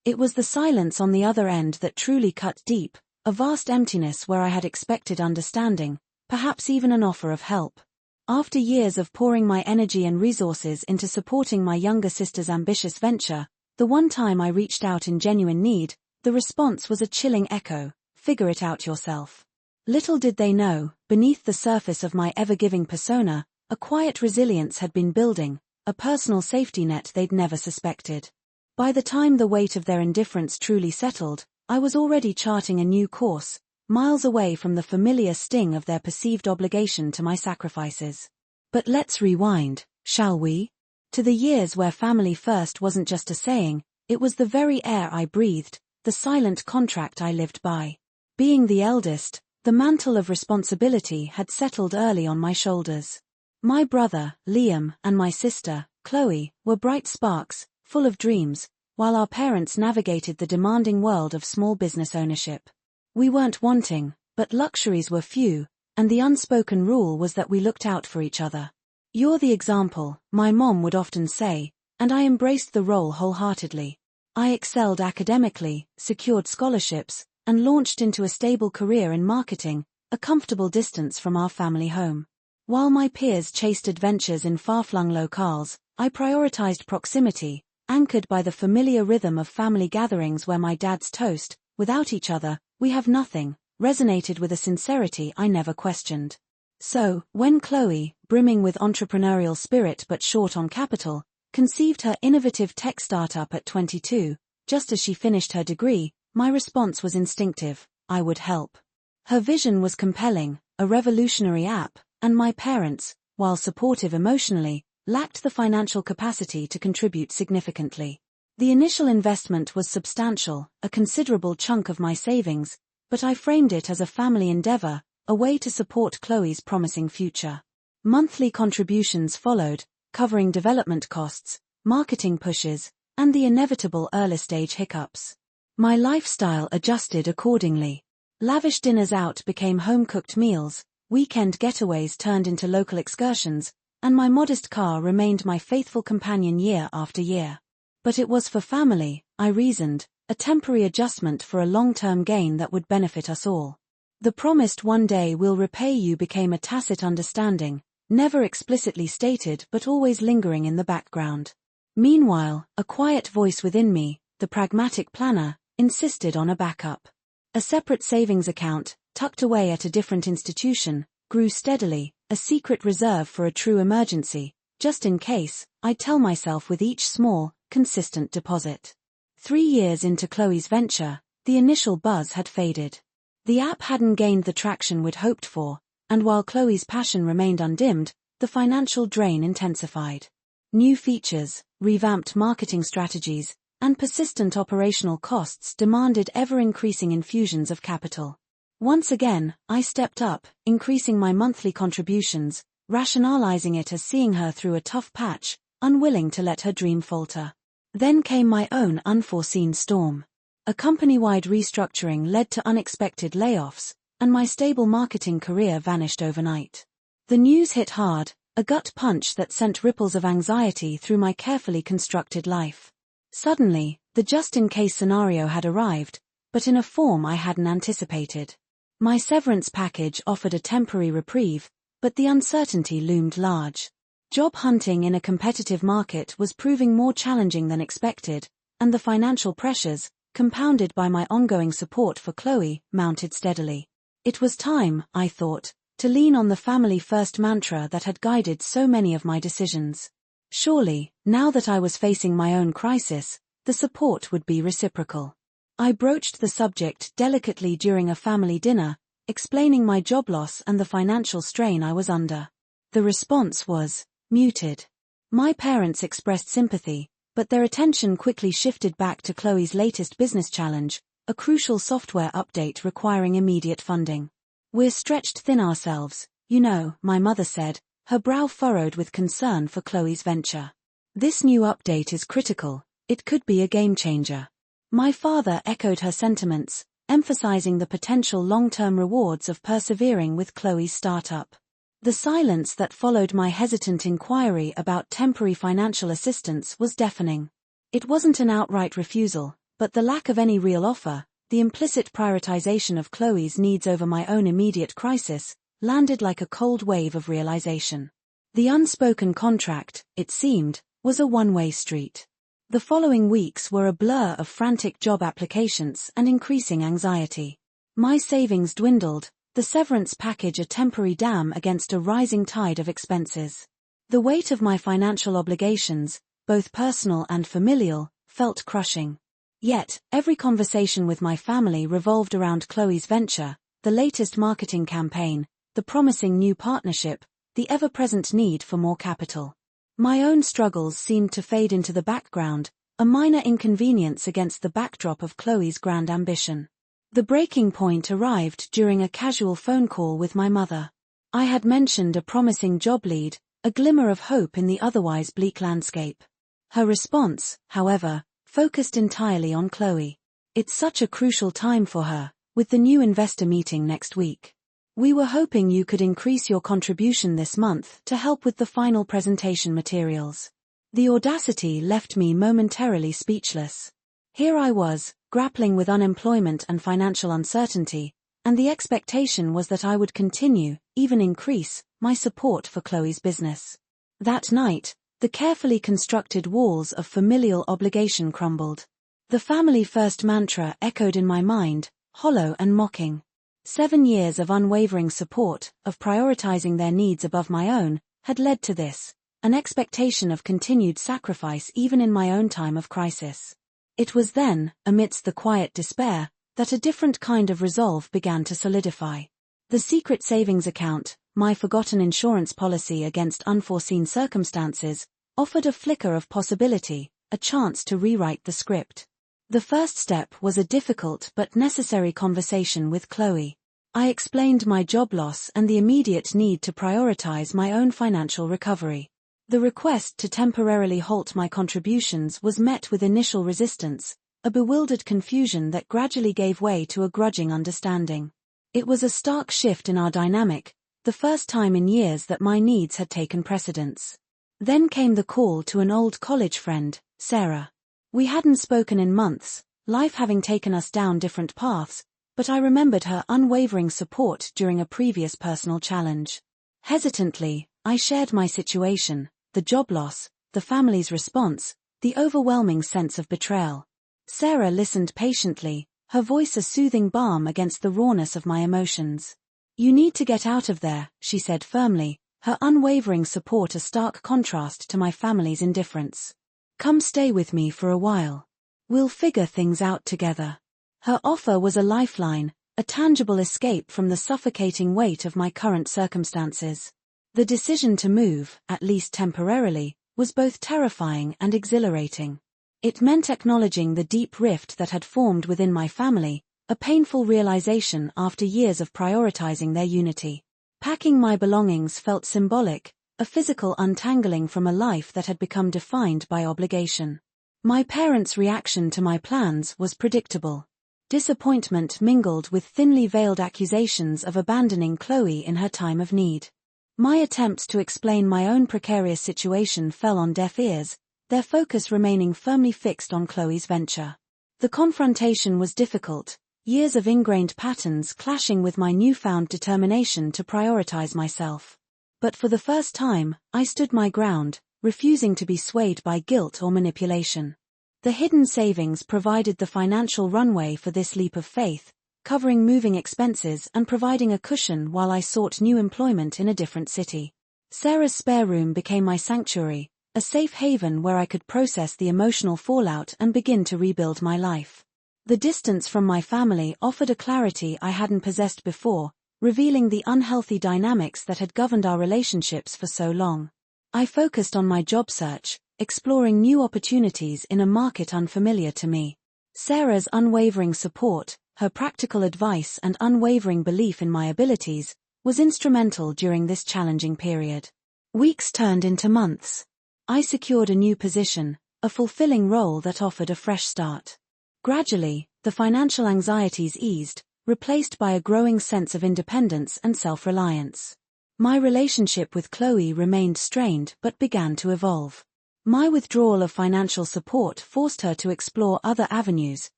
It was the silence on the other end that truly cut deep, a vast emptiness where I had expected understanding, perhaps even an offer of help. After years of pouring my energy and resources into supporting my younger sister's ambitious venture, the one time I reached out in genuine need, the response was a chilling echo: figure it out yourself. Little did they know, beneath the surface of my ever-giving persona, a quiet resilience had been building, a personal safety net they'd never suspected. By the time the weight of their indifference truly settled, I was already charting a new course, miles away from the familiar sting of their perceived obligation to my sacrifices. But let's rewind, shall we? To the years where family first wasn't just a saying, it was the very air I breathed, the silent contract I lived by. Being the eldest, the mantle of responsibility had settled early on my shoulders. My brother, Liam, and my sister, Chloe, were bright sparks, full of dreams, while our parents navigated the demanding world of small business ownership. We weren't wanting, but luxuries were few, and the unspoken rule was that we looked out for each other. "You're the example," my mom would often say, and I embraced the role wholeheartedly. I excelled academically, secured scholarships, and launched into a stable career in marketing, a comfortable distance from our family home. While my peers chased adventures in far-flung locales, I prioritized proximity, anchored by the familiar rhythm of family gatherings where my dad's toast, "Without each other, we have nothing," resonated with a sincerity I never questioned. So, when Chloe, brimming with entrepreneurial spirit but short on capital, conceived her innovative tech startup at 22, just as she finished her degree, my response was instinctive: I would help. Her vision was compelling, a revolutionary app, and my parents, while supportive emotionally, lacked the financial capacity to contribute significantly. The initial investment was substantial, a considerable chunk of my savings, but I framed it as a family endeavor, a way to support Chloe's promising future. Monthly contributions followed, covering development costs, marketing pushes, and the inevitable early-stage hiccups. My lifestyle adjusted accordingly. Lavish dinners out became home-cooked meals, weekend getaways turned into local excursions, and my modest car remained my faithful companion year after year. But it was for family, I reasoned, a temporary adjustment for a long-term gain that would benefit us all. The promised "one day we'll repay you" became a tacit understanding, never explicitly stated but always lingering in the background. Meanwhile, a quiet voice within me, the pragmatic planner, insisted on a backup. A separate savings account, tucked away at a different institution, grew steadily, a secret reserve for a true emergency, just in case, I'd tell myself with each small, consistent deposit. 3 years into Chloe's venture, the initial buzz had faded. The app hadn't gained the traction we'd hoped for, and while Chloe's passion remained undimmed, the financial drain intensified. New features, revamped marketing strategies, and persistent operational costs demanded ever-increasing infusions of capital. Once again, I stepped up, increasing my monthly contributions, rationalizing it as seeing her through a tough patch, unwilling to let her dream falter. Then came my own unforeseen storm. A company-wide restructuring led to unexpected layoffs, and my stable marketing career vanished overnight. The news hit hard, a gut punch that sent ripples of anxiety through my carefully constructed life. Suddenly, the just-in-case scenario had arrived, but in a form I hadn't anticipated. My severance package offered a temporary reprieve, but the uncertainty loomed large. Job hunting in a competitive market was proving more challenging than expected, and the financial pressures, compounded by my ongoing support for Chloe, mounted steadily. It was time, I thought, to lean on the family-first mantra that had guided so many of my decisions. Surely, now that I was facing my own crisis, the support would be reciprocal. I broached the subject delicately during a family dinner, explaining my job loss and the financial strain I was under. The response was muted. My parents expressed sympathy, but their attention quickly shifted back to Chloe's latest business challenge, a crucial software update requiring immediate funding. "We're stretched thin ourselves, you know," my mother said, her brow furrowed with concern for Chloe's venture. "This new update is critical, it could be a game changer." My father echoed her sentiments, emphasizing the potential long-term rewards of persevering with Chloe's startup. The silence that followed my hesitant inquiry about temporary financial assistance was deafening. It wasn't an outright refusal, but the lack of any real offer, the implicit prioritization of Chloe's needs over my own immediate crisis, landed like a cold wave of realization. The unspoken contract, it seemed, was a one-way street. The following weeks were a blur of frantic job applications and increasing anxiety. My savings dwindled, the severance package a temporary dam against a rising tide of expenses. The weight of my financial obligations, both personal and familial, felt crushing. Yet, every conversation with my family revolved around Chloe's venture, the latest marketing campaign, the promising new partnership, the ever-present need for more capital. My own struggles seemed to fade into the background, a minor inconvenience against the backdrop of Chloe's grand ambition. The breaking point arrived during a casual phone call with my mother. I had mentioned a promising job lead, a glimmer of hope in the otherwise bleak landscape. Her response, however, focused entirely on Chloe. It's such a crucial time for her, with the new investor meeting next week. We were hoping you could increase your contribution this month to help with the final presentation materials. The audacity left me momentarily speechless. Here I was, grappling with unemployment and financial uncertainty, and the expectation was that I would continue, even increase, my support for Chloe's business. That night, the carefully constructed walls of familial obligation crumbled. The family-first mantra echoed in my mind, hollow and mocking. 7 years of unwavering support, of prioritizing their needs above my own, had led to this, an expectation of continued sacrifice even in my own time of crisis. It was then, amidst the quiet despair, that a different kind of resolve began to solidify. The secret savings account, my forgotten insurance policy against unforeseen circumstances, offered a flicker of possibility, a chance to rewrite the script. The first step was a difficult but necessary conversation with Chloe. I explained my job loss and the immediate need to prioritize my own financial recovery. The request to temporarily halt my contributions was met with initial resistance, a bewildered confusion that gradually gave way to a grudging understanding. It was a stark shift in our dynamic, the first time in years that my needs had taken precedence. Then came the call to an old college friend, Sarah. We hadn't spoken in months, life having taken us down different paths, but I remembered her unwavering support during a previous personal challenge. Hesitantly, I shared my situation, the job loss, the family's response, the overwhelming sense of betrayal. Sarah listened patiently, her voice a soothing balm against the rawness of my emotions. "You need to get out of there," she said firmly, her unwavering support a stark contrast to my family's indifference. "Come stay with me for a while. We'll figure things out together." Her offer was a lifeline, a tangible escape from the suffocating weight of my current circumstances. The decision to move, at least temporarily, was both terrifying and exhilarating. It meant acknowledging the deep rift that had formed within my family, a painful realization after years of prioritizing their unity. Packing my belongings felt symbolic, a physical untangling from a life that had become defined by obligation. My parents' reaction to my plans was predictable. Disappointment mingled with thinly veiled accusations of abandoning Chloe in her time of need. My attempts to explain my own precarious situation fell on deaf ears, their focus remaining firmly fixed on Chloe's venture. The confrontation was difficult, years of ingrained patterns clashing with my newfound determination to prioritize myself. But for the first time, I stood my ground, refusing to be swayed by guilt or manipulation. The hidden savings provided the financial runway for this leap of faith, covering moving expenses and providing a cushion while I sought new employment in a different city. Sarah's spare room became my sanctuary, a safe haven where I could process the emotional fallout and begin to rebuild my life. The distance from my family offered a clarity I hadn't possessed before, revealing the unhealthy dynamics that had governed our relationships for so long. I focused on my job search, exploring new opportunities in a market unfamiliar to me. Sarah's unwavering support, her practical advice and unwavering belief in my abilities, was instrumental during this challenging period. Weeks turned into months. I secured a new position, a fulfilling role that offered a fresh start. Gradually, the financial anxieties eased, replaced by a growing sense of independence and self-reliance. My relationship with Chloe remained strained but began to evolve. My withdrawal of financial support forced her to explore other avenues,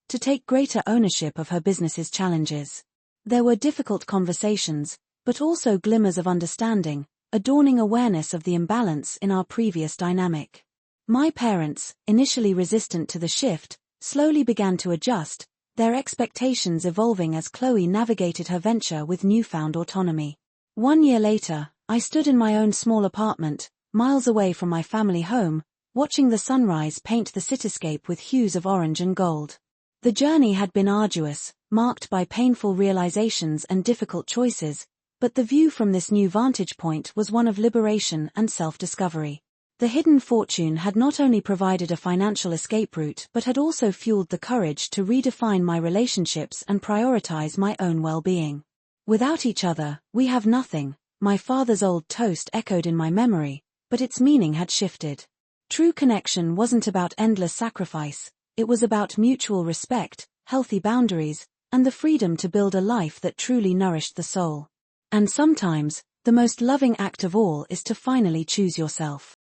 to take greater ownership of her business's challenges. There were difficult conversations, but also glimmers of understanding, a dawning awareness of the imbalance in our previous dynamic. My parents, initially resistant to the shift, slowly began to adjust, their expectations evolving as Chloe navigated her venture with newfound autonomy. 1 year later, I stood in my own small apartment, miles away from my family home, watching the sunrise paint the cityscape with hues of orange and gold. The journey had been arduous, marked by painful realizations and difficult choices, but the view from this new vantage point was one of liberation and self-discovery. The hidden fortune had not only provided a financial escape route but had also fueled the courage to redefine my relationships and prioritize my own well-being. Without each other, we have nothing, my father's old toast echoed in my memory, but its meaning had shifted. True connection wasn't about endless sacrifice, it was about mutual respect, healthy boundaries, and the freedom to build a life that truly nourished the soul. And sometimes, the most loving act of all is to finally choose yourself.